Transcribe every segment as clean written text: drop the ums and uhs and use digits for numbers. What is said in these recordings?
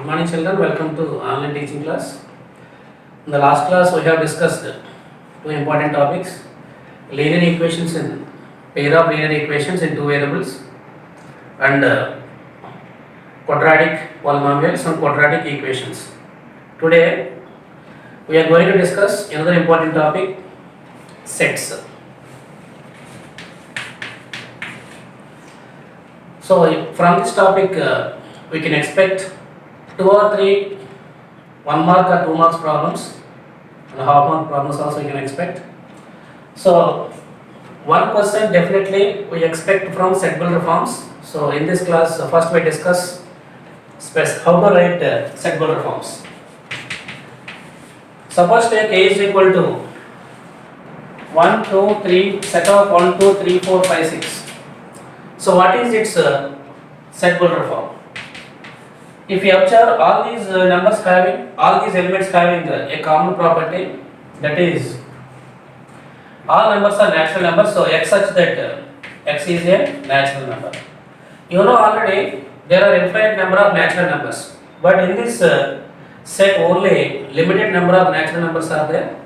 Good morning children, welcome to online teaching class. In the last class we have discussed two important topics, linear equations in pair of linear equations in two variables and quadratic polynomials and quadratic equations. Today we are going to discuss another important topic, sets. So from this topic we can expect 2 or 3 1 mark or 2 marks problems and half mark problems also you can expect. So one question definitely we expect from set builder forms. So in this class first we discuss how to write set builder forms. Suppose take A is equal to 1, 2, 3, set of 1, 2, 3, 4, 5, 6. So what is its set builder form? If you observe all these all these elements having a common property, that is all numbers are natural numbers, so x such that x is a natural number. You know already there are infinite number of natural numbers, but in this set only limited number of natural numbers are there.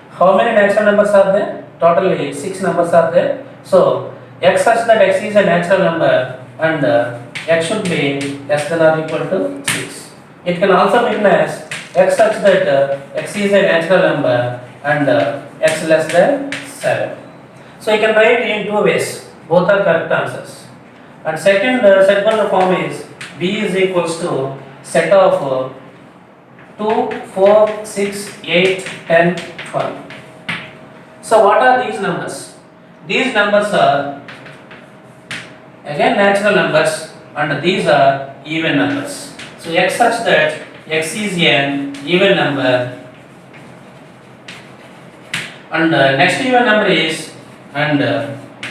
How many natural numbers are there? Totally 6 numbers are there. So x such that x is a natural number and x should be less than or equal to 6. It can also be written as x such that x is a natural number and x less than 7. So you can write in two ways, both are correct answers. And second set builder form is b is equals to set of 2, 4, 6, 8, 10, 12. So what are these numbers? These numbers are again natural numbers and these are even numbers. So x such that x is an even number and next even number is and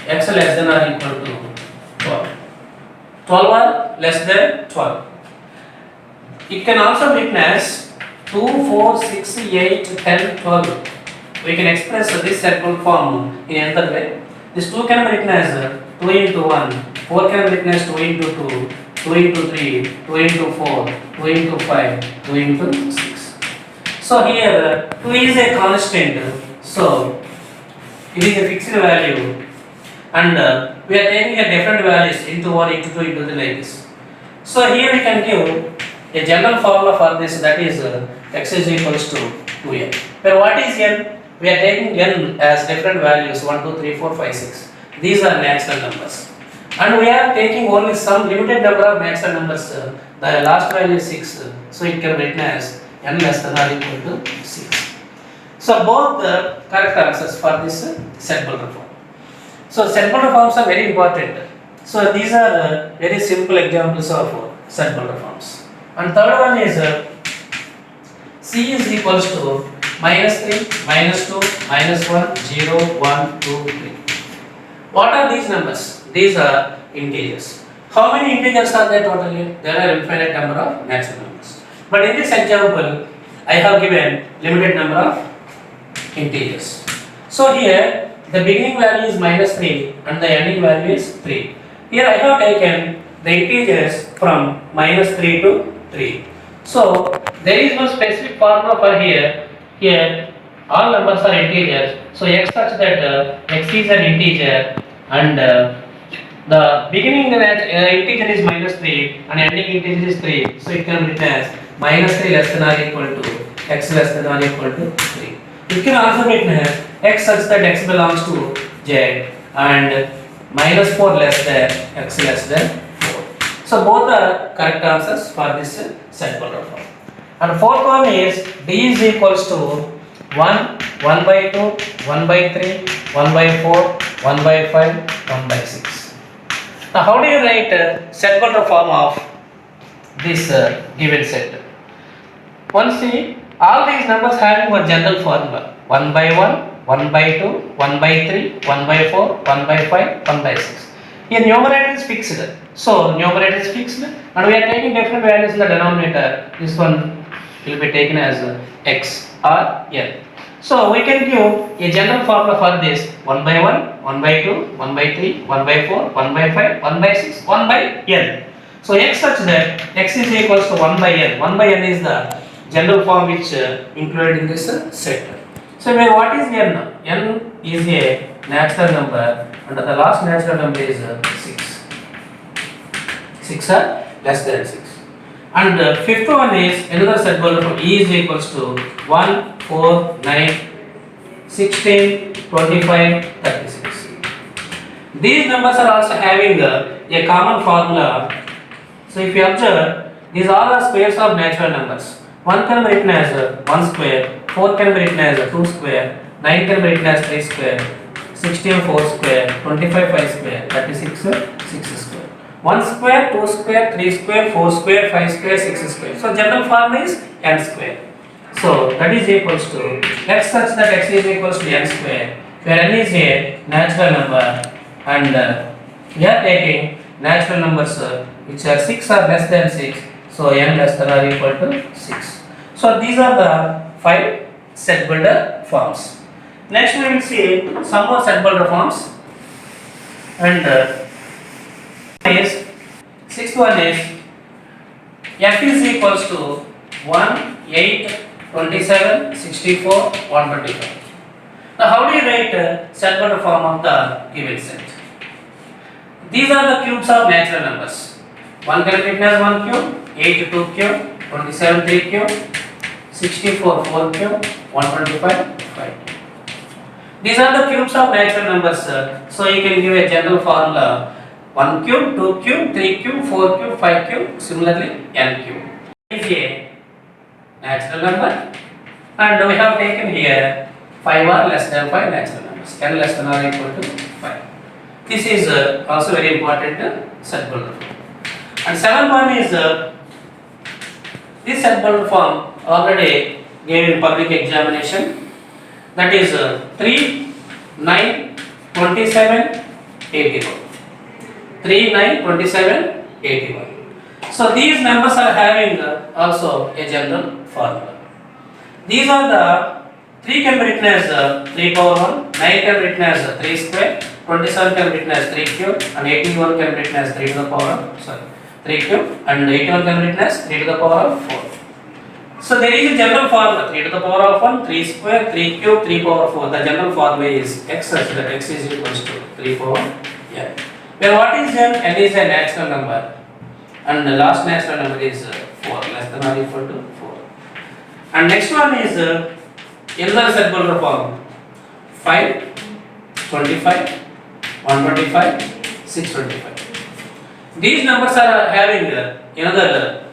x less than or equal to 12. 12 or less than 12. It can also be written as 2, 4, 6, 8, 10, 12. We can express this circle form in another way. This 2 can be written as 2 into 1, 4 can be written as 2 into 2, 2 into 3, 2 into 4, 2 into 5, 2 into 6. So here 2 is a constant, so it is a fixed value and we are taking a different values into 1, into 2, into 3 like this. So here we can give a general formula for this, that is x is equals to 2n. Where what is n? We are taking n as different values 1, 2, 3, 4, 5, 6. These are natural numbers. And we are taking only some limited number of natural numbers. The last value is 6. So it can be written as n less than or equal to 6. So both the correct answers for this set builder form. So set builder forms are very important. So these are very simple examples of set builder forms. And third one is c is equals to minus 3, minus 2, minus 1, 0, 1, 2, 3. What are these numbers? These are integers. How many integers are there totally? There are infinite number of natural numbers. But in this example, I have given limited number of integers. So here, the beginning value is minus 3 and the ending value is 3. Here I have taken the integers from minus 3 to 3. So there is no specific formula for here. Here all numbers are integers. So x such that x is an integer and the beginning integer is minus 3 and ending integer is 3. So it can be written as minus 3 less than or equal to x less than or equal to 3. It can also be written as x such that x belongs to z and minus 4 less than x less than 4. So both are correct answers for this set builder form. And fourth one is d is equals to 1, 1 by 2, 1 by 3, 1 by 4, 1 by 5, 1 by 6. Now how do you write set builder form of this given set? Once see all these numbers having one general formula, 1 by 1, 1 by 2, 1 by 3, 1 by 4, 1 by 5, 1 by 6. Here numerator is fixed. So numerator is fixed and we are taking different values in the denominator. This one will be taken as x or n. So we can give a general formula for this 1 by 1, 1 by 2, 1 by 3, 1 by 4, 1 by 5, 1 by 6, 1 by n. So x such that x is equals to 1 by n. 1 by n is the general form which included in this set. So where what is n? N is a natural number and the last natural number is 6. 6 are less than 6. And the fifth one is another set boundary form. E is equals to 1, 4, 9, 16, 25, 36. These numbers are also having a common formula. So if you observe, these all are squares of natural numbers. 1 can be written as 1 square, 4 can be written as 2 square, 9 can be written as 3 square, 16 4 square, 25 5 square, 36 6 square. 1 square, 2 square, 3 square, 4 square, 5 square, 6 square. So general form is n square. So that is equals to x such that x is equals to n square, where n is a natural number and we are taking natural numbers which are 6 or less than 6, so n less than or equal to 6. So these are the 5 set builder forms. Next we will see some more set builder forms, and is sixth one is f is equals to 1, 8, 27, 64, 125. Now how do you write set builder form of the given set? These are the cubes of natural numbers. 1 can be written as 1 cube, 8 2 cube, 27 3 cube, 64 4 cube, 125 5. These are the cubes of natural numbers. So you can give a general formula: 1 cube, 2 cube, 3 cube, 4 cube, 5 cube, similarly n cube. Is a natural number, and we have taken here 5 or less than 5 natural numbers, n less than or equal to 5. This is also very important set builder form. And seventh one is this set builder form already gave in public examination, that is 3, 9, 27, 81. 3, 9, 27, 81. So these numbers are having also a general formula. These are the 3 can be written as 3 power 1, 9 can be written as 3 square, 27 can be written as 3 cube, and 81 can be written as 3 to the power of 3 cube, and 81 can be written as 3 to the power of 4. So there is a general formula: 3 to the power of 1, 3 square, 3 cube, 3 power 4. The general formula is x such that x is equals to 3 power n. Where what is n? N is a natural number, and the last natural number is 4, less than or equal to 4. And next one is another set builder form: 5, 25, 125, 625. These numbers are having another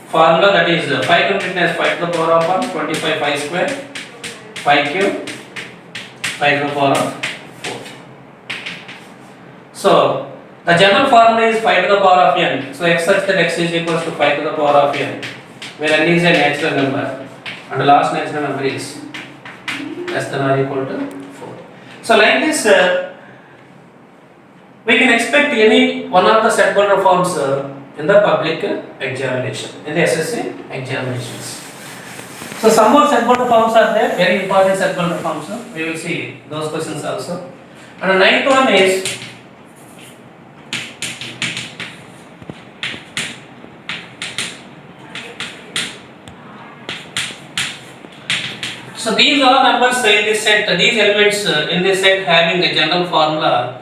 formula, that is 5 can be written as 5 to the power of 1, 25 5 square, 5 cube, 5 to the power of 4. So the general formula is 5 to the power of n. So x such that x is equals to 5 to the power of n, where n is a natural number and the last natural number is less than or equal to 4. So like this we can expect any one of the set builder forms in the public examination, in the SSC examinations. So some more set builder forms are there, very important set builder forms. We will see those questions also. And the ninth one is so these are numbers in this set, these elements in this set having a general formula.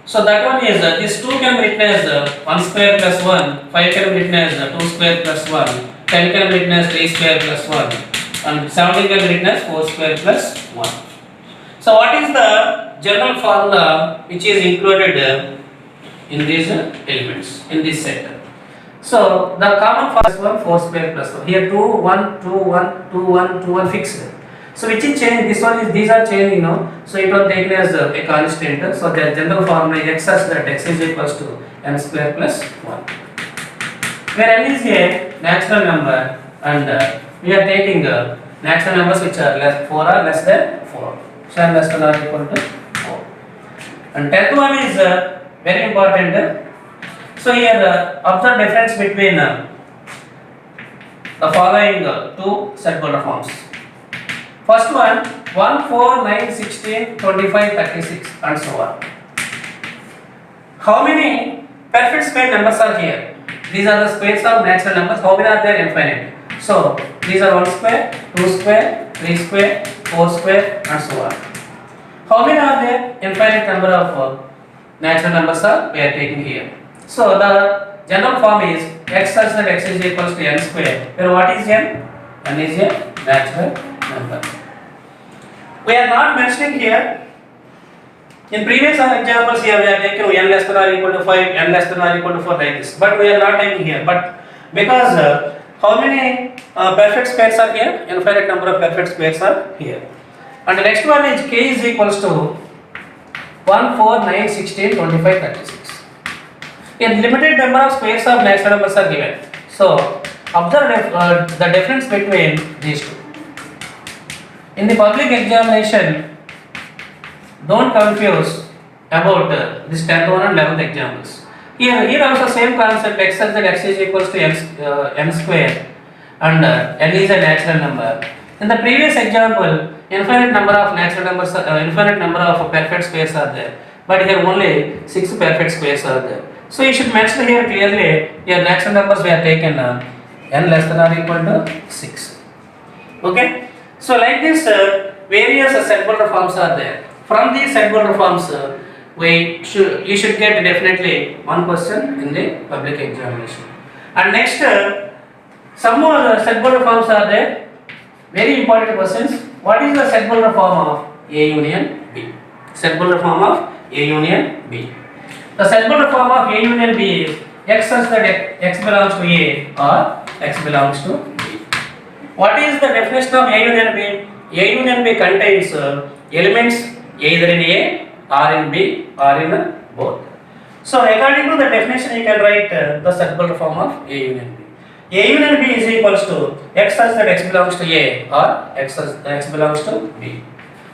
So that one is this 2 can be written as 1 square plus 1, 5 can be written as 2 square plus 1, 10 can be written as 3 square plus 1, and 17 can be written as 4 square plus 1. So what is the general formula which is included in these elements, in this set? So the common formula is 1 4 square plus 1. Here 2 1 2 1 2 1 2 1 fixed. So which is changed? This one is, these are changing now. So it was taken as a constant. So the general formula is x such that x is equals to n square plus 1. Where n is a natural number, and we are taking natural numbers which are 4 or less than 4. So n less than or equal to 4. And 10th one is very important. So here observe difference between the following two set builder forms. First one 1 4 9 16 25 36 and so on. How many perfect square numbers are here. These are the squares of natural numbers. How many are there? Infinite. So these are 1 square, 2 square, 3 square, 4 square, and so on. How many are there? Infinite number of natural numbers are we are taking here. So the general form is x such that x is equals to n square. Where what is n? N is a natural number. We are not mentioning here. In previous examples here we are taking n less than or equal to 5, n less than or equal to 4 like this. But we are not taking here. But because how many perfect squares are here? Infinite number of perfect squares are here. And the next one is k is equals to 1, 4, 9, 16, 25, 36. A limited number of squares of natural numbers are given. So observe the difference between these two. In the public examination, don't confuse about this 10th one and 11th examples. Here also same concept, x such that x is equals to n square and n is a natural number. In the previous example, infinite number of natural numbers, infinite number of perfect squares are there. But here only 6 perfect squares are there. So you should mention here clearly your natural numbers we have taken n less than or equal to 6. Okay. So like this various set Boulder forms are there. From these set Boulder forms you should get definitely one question in the public examination. And next some more set Boulder forms are there. Very important questions. What is the set Boulder form of A union B? Set Boulder form of A union B. The set Boulder form of A union B is x such that x belongs to A or x belongs to B. What is the definition of A union B? A union B contains elements either in A or in B or in both. So according to the definition you can write the set Boulder form of A union B. A union B is equals to x such that x belongs to A or x such that x belongs to B.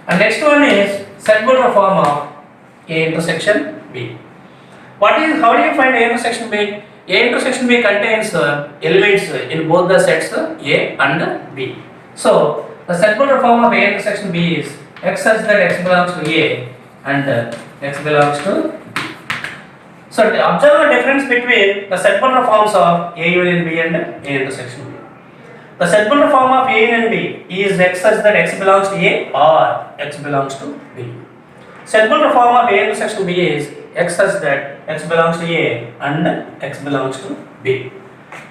And next one is set Boulder form of A intersection B. How do you find A intersection B? A intersection B contains elements in both the sets A and B. So the set Boulder form of A intersection B is x such that x belongs to A and x belongs to B. So observe the difference between the set Boulder forms of A union B and A intersection B. The set Boulder form of A union B is x such that x belongs to A or x belongs to B. Set Boulder form of A intersection B is x such that x belongs to A and x belongs to B.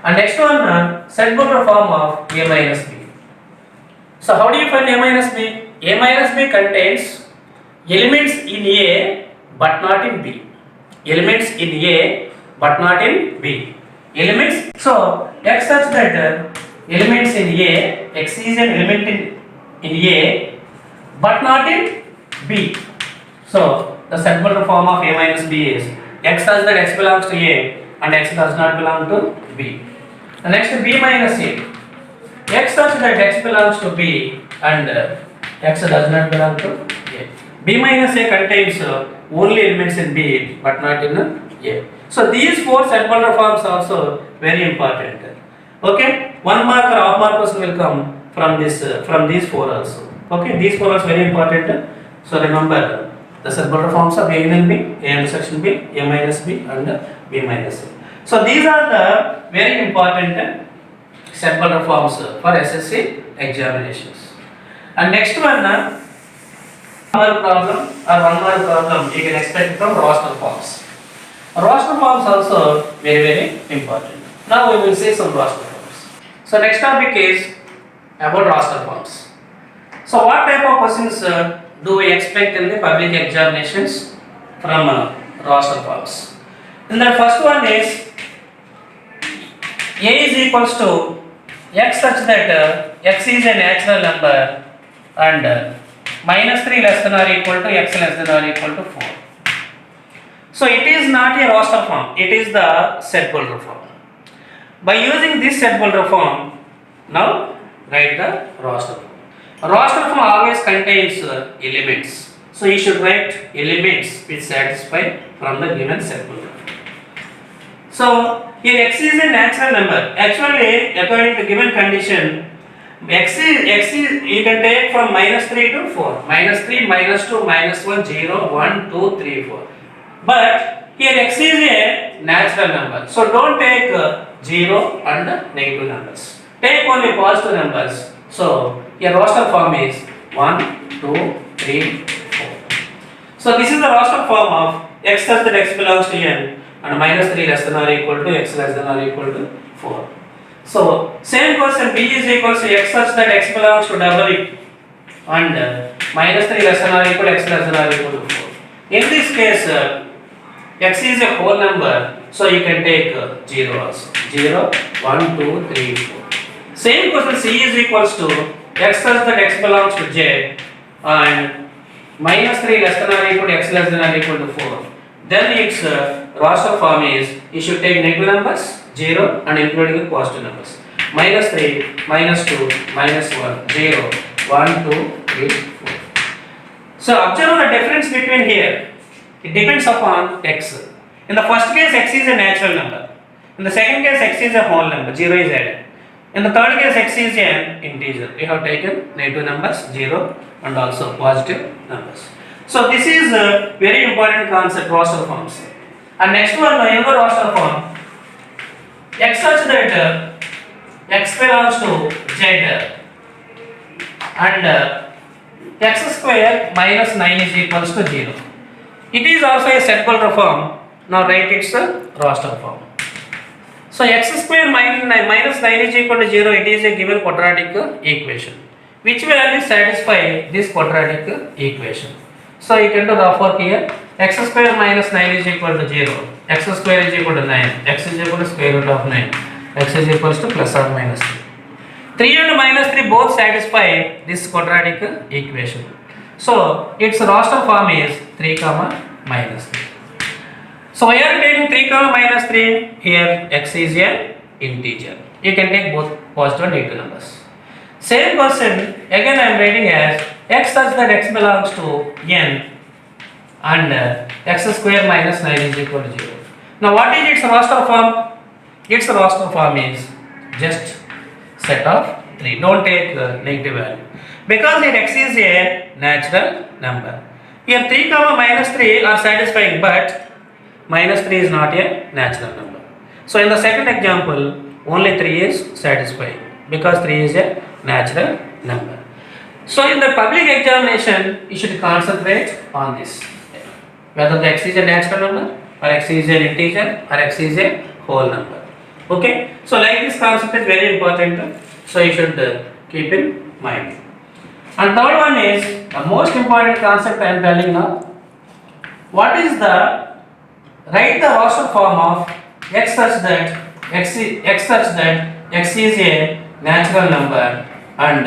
And next one set Boulder form of A minus B. So how do you find A minus B? A minus B contains elements in A but not in B. Elements in A but not in B. Elements, so x such that elements in A, x is an element in A but not in B. So the set Boulder form of A minus B is x such that x belongs to A and x does not belong to B. The next B minus A, x such that x belongs to B and x does not belong to A. B minus A contains only elements in B but not in A. So these 4 set Boulder forms are also very important. Okay, 1 mark or half mark question will come from these 4 also. Okay, these 4 are very important. So remember the set Boulder forms of A union B, A intersection B, A minus B and B minus A. So these are the very important set Boulder forms for SSC examinations. And next one, one problem you can expect from roster forms. Roster forms also very important. Now we will see some roster forms. So next topic is about roster forms. So what type of questions do we expect in the public examinations from roster forms? And the first one is A is equals to x such that x is a natural number and minus 3 less than or equal to x less than or equal to 4. So it is not a roster form, it is the set Boulder form. By using this set Boulder form, now write the roster form. Roster form always contains elements. So you should write elements which satisfy from the given set Boulder form. So here x is a natural number. Actually, according to given condition, x is you can take from minus 3 to 4. Minus 3, minus 2, minus 1, 0, 1, 2, 3, 4. But Here x is a natural number. So don't take 0 and negative numbers. Take only positive numbers. So your roster form is 1, 2, 3, 4. So this is the roster form of x such that x belongs to n and minus 3 less than or equal to x less than or equal to 4. So same question b is equals to x such that x belongs to W and minus 3 less than or equal to x less than or equal to 4. In this case x is a whole number, so you can take 0 also. 0, 1, 2, 3, 4. Same question c is equals to x such that x belongs to j and minus 3 less than or equal to x less than or equal to 4. Then its roster form is you should take negative numbers 0 and including the positive numbers. Minus 3, minus 2, minus 1, 0, 1, 2, 3, 4. So observe the difference between here. It depends upon x. In the first case x is a natural number. In the second case x is a whole number, 0 is added. In the third case x is an integer. We have taken negative numbers 0 and also positive numbers. So this is a very important concept, roster forms. And next one, another roster form. X such that x belongs to z and x square minus 9 is equals to 0. It is also a set Butler form. Now write its roster form. So x square minus 9 is equal to 0. It is a given quadratic equation. Which value satisfy this quadratic equation? So you can do rough work here. X square minus 9 is equal to 0. X square is equal to 9. X is equal to square root of 9. X is equals to plus or minus 3. 3 and minus 3 both satisfy this quadratic equation. So its roster form is 3 comma minus 3. So why are you taking 3 comma minus 3? Here x is an integer. You can take both positive and negative numbers. Same question again I am writing as x such that x belongs to n and x square minus 9 is equal to 0. Now what is its roster form? Its roster form is just set of 3. Don't take negative value. Because here x is a natural number. Here 3 comma minus 3 are satisfying, but minus 3 is not a natural number. So in the second example, only 3 is satisfying because 3 is a natural number. So in the public examination, you should concentrate on this. Whether the x is a natural number or x is an integer or x is a whole number. Okay. So like this concept is very important. So you should keep in mind. And third one is the most important concept I am telling now. What is the write the roster form of x such that x is a natural number and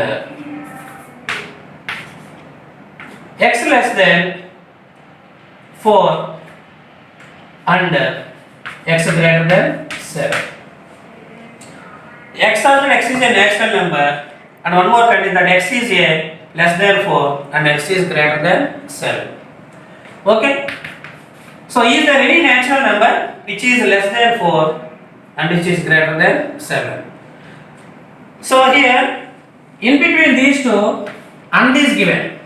x less than 4 and x greater than 7. X such that x is a natural number and one more condition that x is a less than 4 and x is greater than 7. Okay. So is there any natural number which is less than 4 and which is greater than 7? So here in between these two and is given.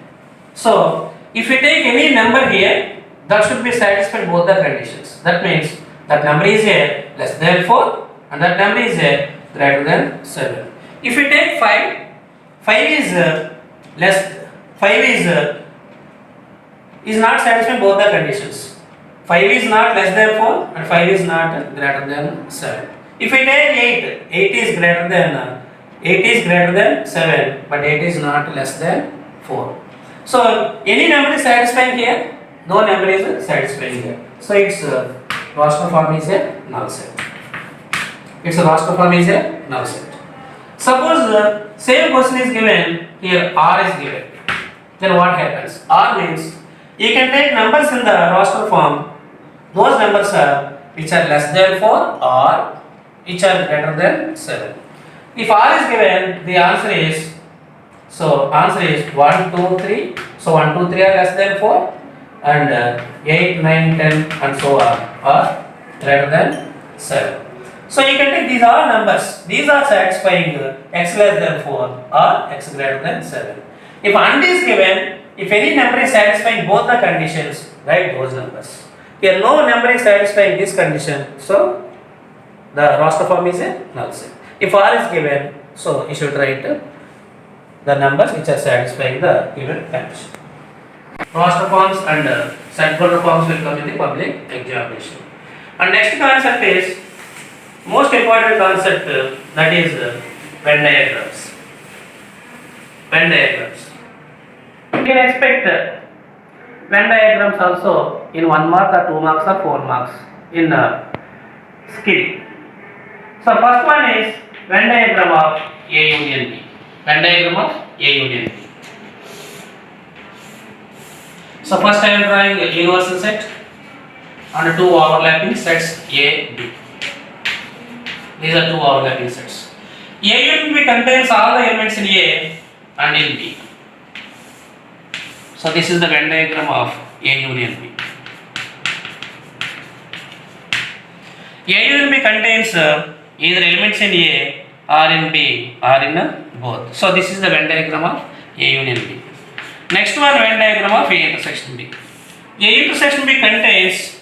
So if you take any number here, that should be satisfied both the conditions. That means that number is a less than 4 and that number is a greater than 7. If you take 5, 5 is not satisfying both the conditions. 5 is not less than 4 and 5 is not greater than 7. If we take 8 is greater than 7, but 8 is not less than 4. So any number is satisfying here, no number is satisfying here. So its roster form is a null set. Suppose same question is given, here R is given. Then what happens? R means you can take numbers in the roster form. Those numbers are which are less than 4 or which are greater than 7. If R is given, the answer is 1, 2, 3. So 1, 2, 3 are less than 4 and 8, 9, 10 and so on are greater than 7. So you can take these are numbers. These are satisfying x less than 4 or x greater than 7. If and is given, if any number is satisfying both the conditions, write those numbers. Here no number is satisfying this condition, so the roster form is a null set. If R is given, so you should write the numbers which are satisfying the given condition. Roster forms and set border forms will come in the public examination. And next concept is most important concept, that is Venn diagrams. Venn diagrams. You can expect Venn diagrams also in 1 mark or 2 marks or 4 marks in skill. So first one is Venn diagram of A union B. Venn diagram of A union B. So first I am drawing a universal set and 2 overlapping sets A, B. These are 2 overlapping sets. A union B contains all the elements in A and in B. So this is the Venn diagram of A union B. A union B contains either elements in A or in B or in both. So this is the Venn diagram of A union B. Next one, Venn diagram of A intersection B. A intersection B contains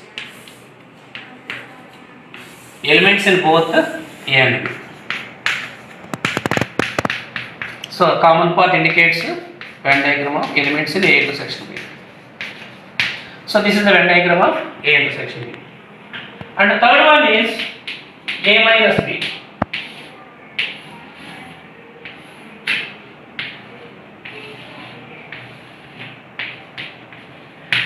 elements in both A and B. So common part indicates Venn diagram of elements in A intersection B. So this is the Venn diagram of A intersection B. And the third one is A minus B.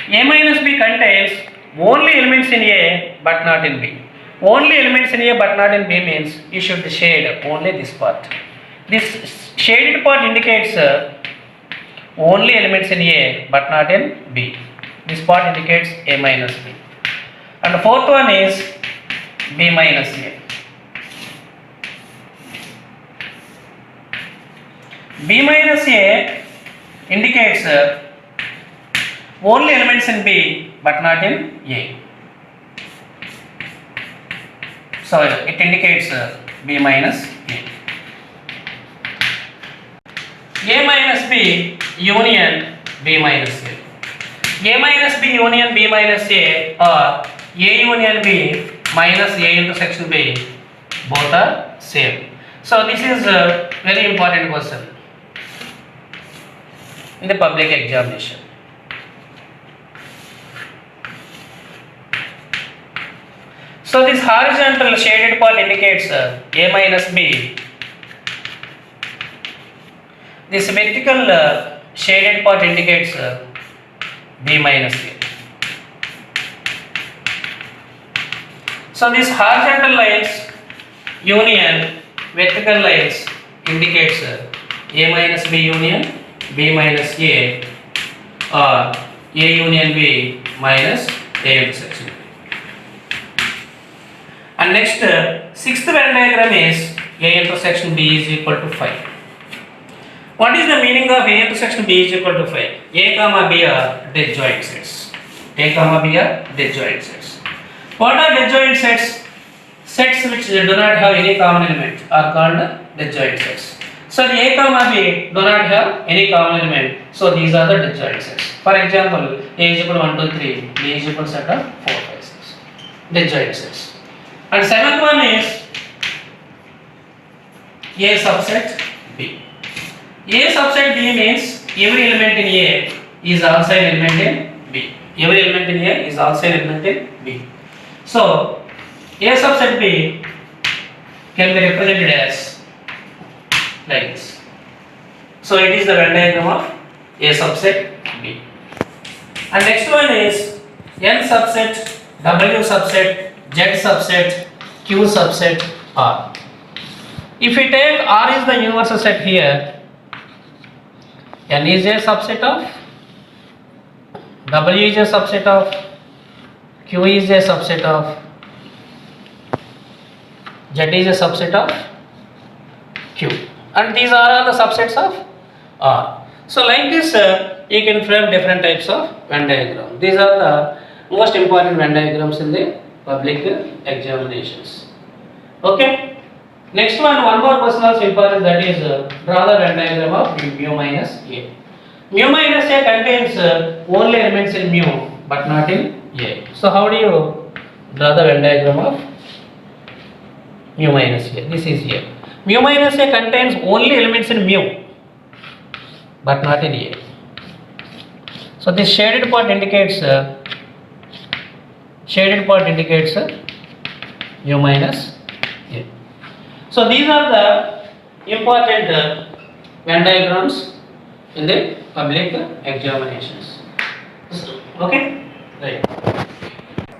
A minus B contains only elements in A but not in B. Only elements in A but not in B means you should shade only this part. This shaded part indicates only elements in A but not in B. This part indicates A minus B. And the fourth one is B minus A. B minus A indicates only elements in B but not in A. So it indicates B minus A. A minus B union B minus A. A minus B union B minus A or A union B minus A intersection B, both are same. So this is a very important question in the public examination. So this horizontal shaded part indicates A minus B. This vertical shaded part indicates B minus A. So these horizontal lines union vertical lines indicates A minus B union B minus A or A union B minus A intersection B. And next sixth Venn diagram is A intersection B is equal to 5. What is the meaning of A intersection B is equal to 5? A comma B are disjoint sets. A comma B are disjoint sets. What are disjoint sets? Sets which do not have any common element are called disjoint sets. So the A comma B do not have any common element. So these are the disjoint sets. For example, A is equal to 1, 2, 3. B is equal to set of 4, 5, 6. Disjoint sets. And seventh one is A subset B. A subset B means every element in A is also an element in B. Every element in A is also an element in B. So A subset B can be represented as like this. So it is the Venn diagram of A subset B. And next one is N subset, W subset, Z subset, Q subset, R. If we take R is the universal set here, N is a subset of, W is a subset of, Q is a subset of, Z is a subset of Q, and these are all the subsets of R. So like this you can frame different types of Venn diagram. These are the most important Venn diagrams in the public examinations. Okay. Next one more question also important, that is draw the Venn diagram of mu minus A. Mu minus A contains only elements in mu but not in A. So how do you draw the Venn diagram of mu minus A? This is A. Mu minus A contains only elements in mu, but not in A. So this shaded part indicates mu minus A. So these are the important Venn diagrams in the public examinations. Okay? Right.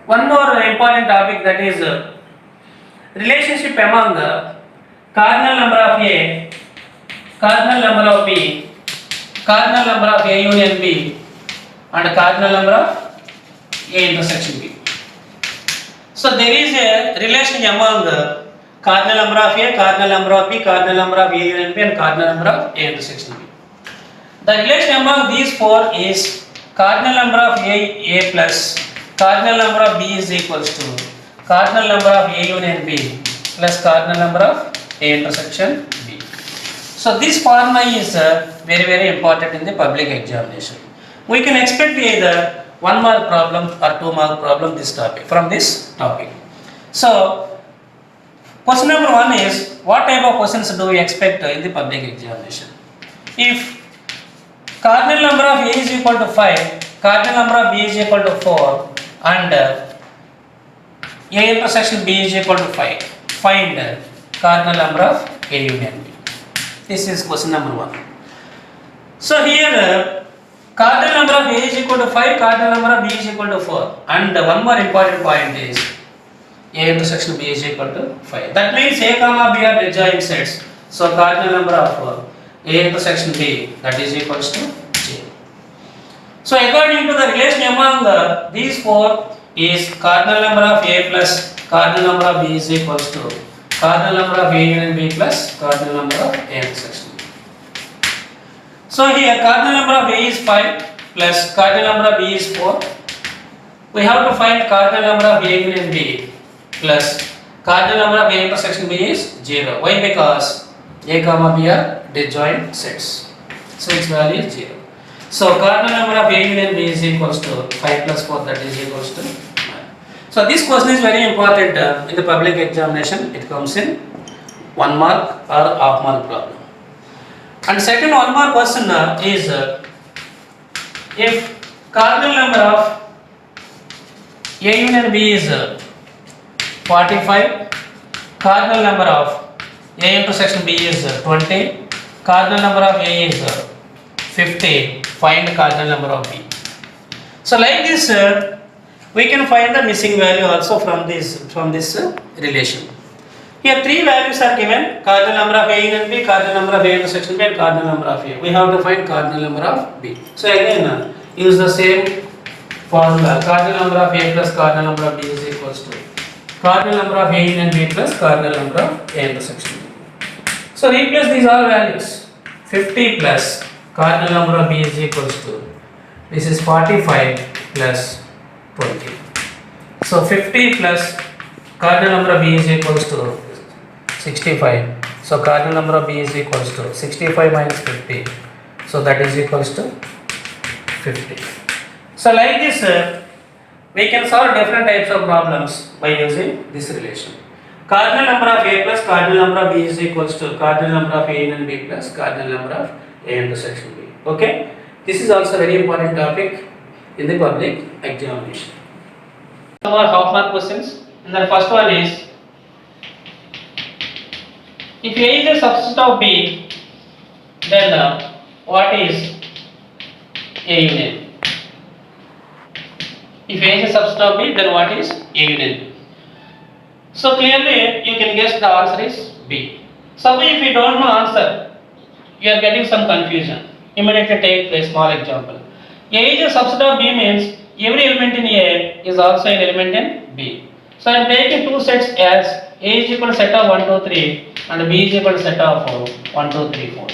One more important topic, that is relationship among cardinal number of A, cardinal number of B, cardinal number of A union B, and cardinal number of A intersection B. So there is a relation among cardinal number of A, cardinal number of B, cardinal number of A union B, and cardinal number of A intersection B. The relation among these four is cardinal number of A plus cardinal number of B is equals to cardinal number of A union B plus cardinal number of A intersection B. So this formula is very, very important in the public examination. We can expect either 1 mark problem or 2 mark problem from this topic. So question number 1 is, what type of questions do we expect in the public examination? If cardinal number of A is equal to 5, cardinal number of B is equal to 4, and A intersection B is equal to 5, find cardinal number of A union B. This is question number 1. So here cardinal number of A is equal to 5, cardinal number of B is equal to 4, and one more important point is A intersection B is equal to 5. That means A comma B are disjoint sets. So cardinal number of A intersection B, that is equals to J. So according to the relation among these four is cardinal number of A plus cardinal number of B is equals to cardinal number of A union B plus cardinal number of A intersection B. So here cardinal number of A is 5 plus cardinal number of B is 4. We have to find cardinal number of A union B plus cardinal number of A intersection B is 0. Why? Because A comma B are disjoint sets. So its value is 0. So cardinal number of A union B is equals to 5 plus 4, that is equals to 9. So this question is very important in the public examination. It comes in 1 mark or half mark problem. And second 1 mark question is if cardinal number of A union B is 45, cardinal number of A intersection B is 20, cardinal number of A is 50, find cardinal number of B. So like this we can find the missing value also from this relation. Here 3 values are given: cardinal number of A union B, cardinal number of A intersection B, and cardinal number of A. We have to find cardinal number of B. So again use the same formula: cardinal number of A plus cardinal number of B is equals to cardinal number of A union B plus cardinal number of A intersection B. So replace these all values. 50 plus cardinal number of B is equals to, this is 45 plus 20. So 50 plus cardinal number of B is equals to 65. So cardinal number of B is equals to 65 minus 50. So that is equals to 50. So like this we can solve different types of problems by using this relation. Cardinal number of A plus cardinal number of B is equals to cardinal number of A union B plus cardinal number of A intersection B. Okay? This is also very important topic in the public examination. Some more half mark questions. And the first one is, if A is a subset of B, then what is A union? If A is a subset of B, then what is A union B? So clearly you can guess the answer is B. Suppose if you don't know answer, you are getting some confusion. Immediately take a small example. A is a subset of B means every element in A is also an element in B. So I am taking two sets as A is equal to set of 1, 2, 3 and B is equal to set of 1, 2, 3, 4.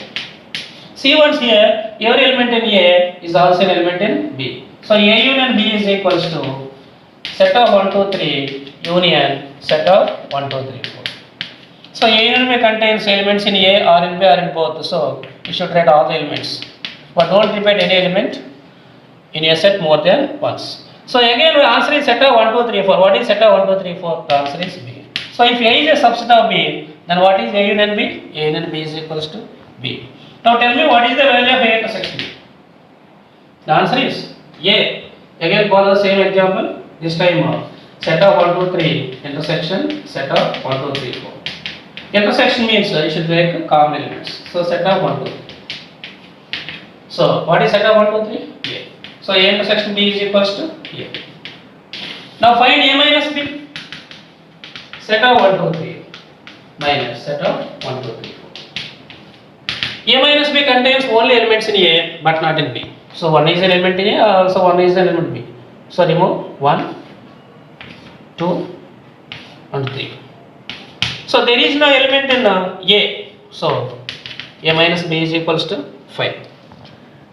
See once here, every element in A is also an element in B. So A union B is equals to set of 1, 2, 3 union set of 1, 2, 3, 4. So A union B contains elements in A or in B or in both. So you should write all the elements. But don't repeat any element in a set more than once. So again the answer is set of 1, 2, 3, 4. What is set of 1, 2, 3, 4? The answer is B. So if A is a subset of B, then what is A union B? A union B is equals to B. Now tell me what is the value of A intersection B? The answer is A. Again follow the same example. This time set of 1, 2, 3 intersection set of 1, 2, 3, 4. Intersection means you should take common elements. So set of 1, 2, 3. So what is set of 1, 2, 3? A. So A intersection B is equals to A. Now find A minus B. Set of 1, 2, 3 minus set of 1, 2, 3, 4. A minus B contains only elements in A but not in B. So 1 is an element in A, also 1 is an element in B. So remove 1, 2 and 3. So there is no element in A. So A minus B is equals to 5.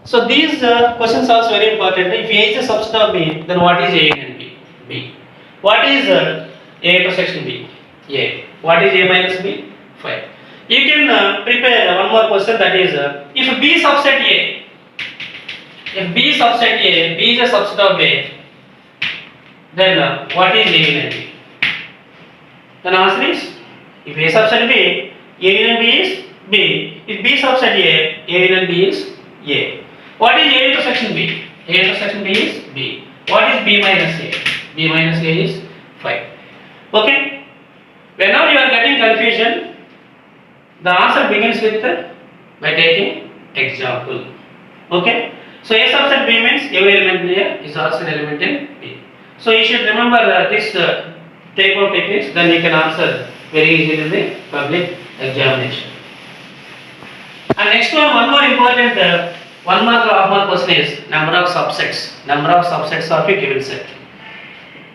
So these questions are also very important. If A is a subset of B, then what is A and B? B. What is A intersection B? A. What is A minus B? 5. You can prepare one more question, that is if B subset A, if B subset A, B is a subset of A, then what is A union B? Then answer is, if A subset B, A union B is B. If B subset A, A union B is A. What is A intersection B? A intersection B is B. What is B minus A? B minus A is 5. Okay? Whenever you are getting confusion, the answer begins with by taking example. Okay? So A subset B means every element in A is also an element in B. So you should remember this take home techniques, then you can answer very easily in the public examination. And next one more important 1 mark or half mark question is number of subsets. Number of subsets of a given set.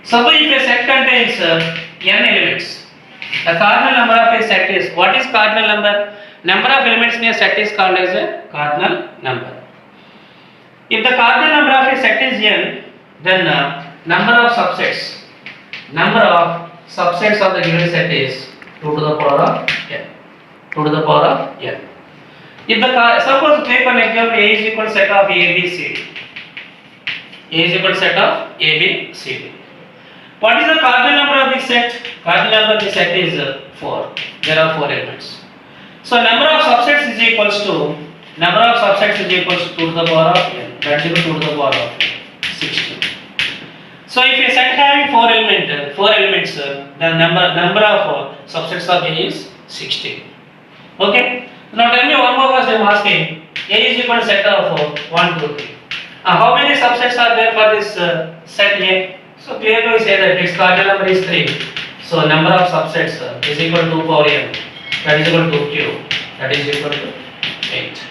Suppose if a set contains n elements, the cardinal number of a set is, what is cardinal number? Number of elements in a set is called as a cardinal number. If the cardinal number of a set is n, then number of subsets of the given set is 2 to the power of n. 2 to the power of n. If the suppose take an example, A is equal to set of A, B, C D. A is equal to set of A, B, C D. What is the cardinal number of this set? Cardinal number of this set is 4. There are 4 elements. So number of subsets is equals to 2 to the power of n. That is 2 to the power of 16. So if a set having 4 elements, the number of subsets of A is 16. Okay. Now tell me one more question I am asking. A is equal to set of 1, 2, 3. How many subsets are there for this set A? So clearly we say that its cardinal number is 3. So number of subsets is equal to 2 power n. That is equal to 2q. That is equal to 8.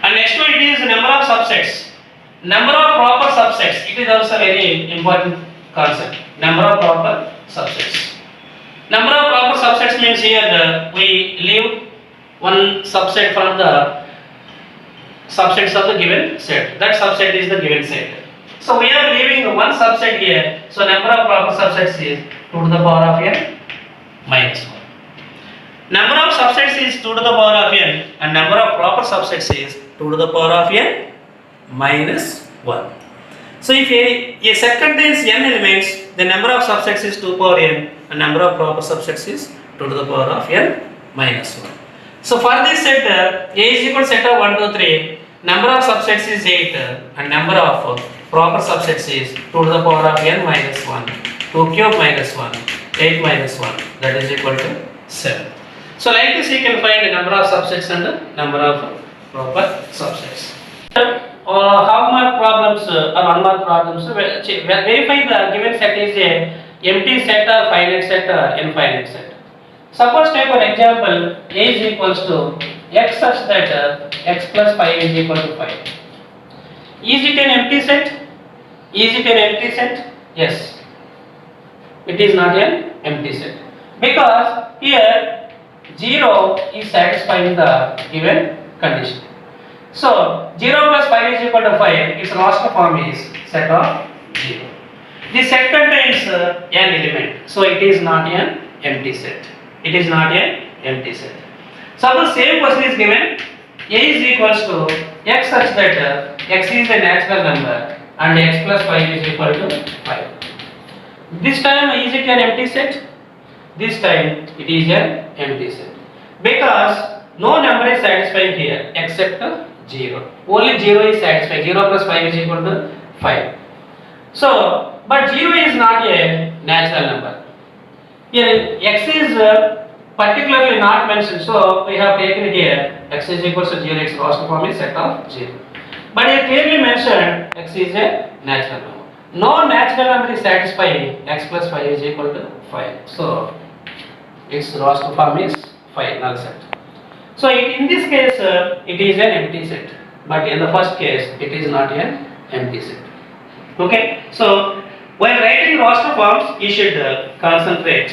And next one, it is number of subsets. Number of proper subsets. It is also very important concept. Number of proper subsets. Number of proper subsets means here we leave one subset from the subsets of the given set. That subset is the given set. So we are leaving one subset here. So number of proper subsets is 2 to the power of n minus 1. Number of subsets is 2 to the power of n and number of proper subsets is 2 to the power of n minus 1. So if a set contains n elements, the number of subsets is 2 power n and number of proper subsets is 2 to the power of n minus 1. So for this set, A is equal to set of 1, 2, 3, number of subsets is 8 and number of proper subsets is 2 to the power of n minus 1, 2 cube minus 1, 8 minus 1, that is equal to 7. So like this you can find the number of subsets and the number of proper subsets. Half mark problems or 1 mark problems, verify the given set is a empty set or finite set or infinite set. Suppose take an example, A is equals to x such that x plus 5 is equal to 5. Is it an empty set? Is it an empty set? Yes. It is not an empty set. Because here 0 is satisfying the given condition. So 0 plus 5 is equal to 5, its last form is set of 0. This set contains an element, so it is not an empty set. It is not an empty set. Suppose same question is given, A is equals to x such that x is a natural number and x plus 5 is equal to 5. This time is it an empty set? This time it is an empty set because no number is satisfying here except 0. Only 0 is satisfying. 0 plus 5 is equal to 5. So, but 0 is not a natural number. Here x is particularly not mentioned, so we have taken here x is equal to 0, x Roster form is set of 0. But it clearly mentioned x is a natural number. No natural number is satisfying x plus 5 is equal to 5. So its Roster form is 5, null set. So in this case it is an empty set, but in the first case it is not an empty set. Okay, so while writing roster forms you should concentrate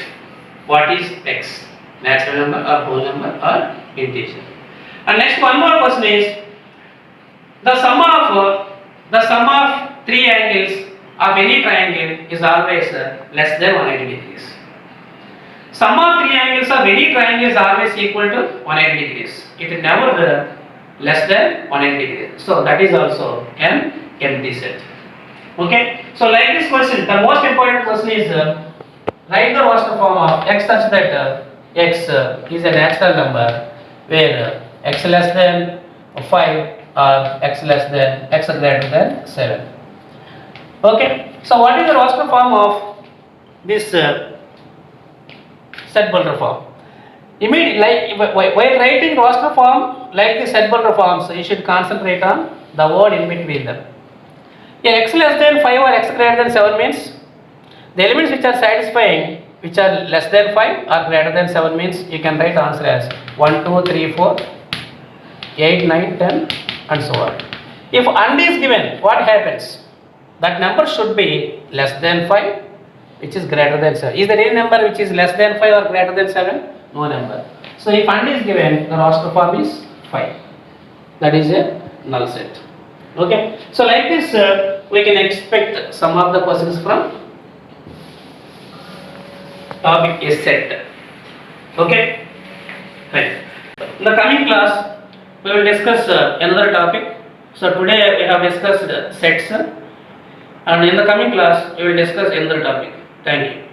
what is x, natural number or whole number or integer. And next one more question is the sum of three angles of any triangle is always less than 180 degrees. Sum of three angles of any triangle is always equal to 180 degrees. It is never less than 180 degrees. So that is also an empty set. Okay. So like this question, the most important question is write the roster form of x such that x is a natural number where x less than 5 or x greater than 7. Okay. So what is the roster form of this set-Builder form? Immediately, while writing roster form like the set-Builder forms, you should concentrate on the word in between them. Yeah, x less than 5 or x greater than 7 means the elements which are satisfying, which are less than 5 or greater than 7 means you can write answer as 1, 2, 3, 4, 8, 9, 10 and so on. If and is given, what happens? That number should be less than 5, which is greater than 7. Is there any number which is less than 5 or greater than 7? No number. So if and is given, the roster form is 5. That is a null set. Okay. So like this we can expect some of the questions from topic is set. Okay. Right. In the coming class we will discuss another topic. So today we have discussed sets and in the coming class we will discuss another topic. Thank you.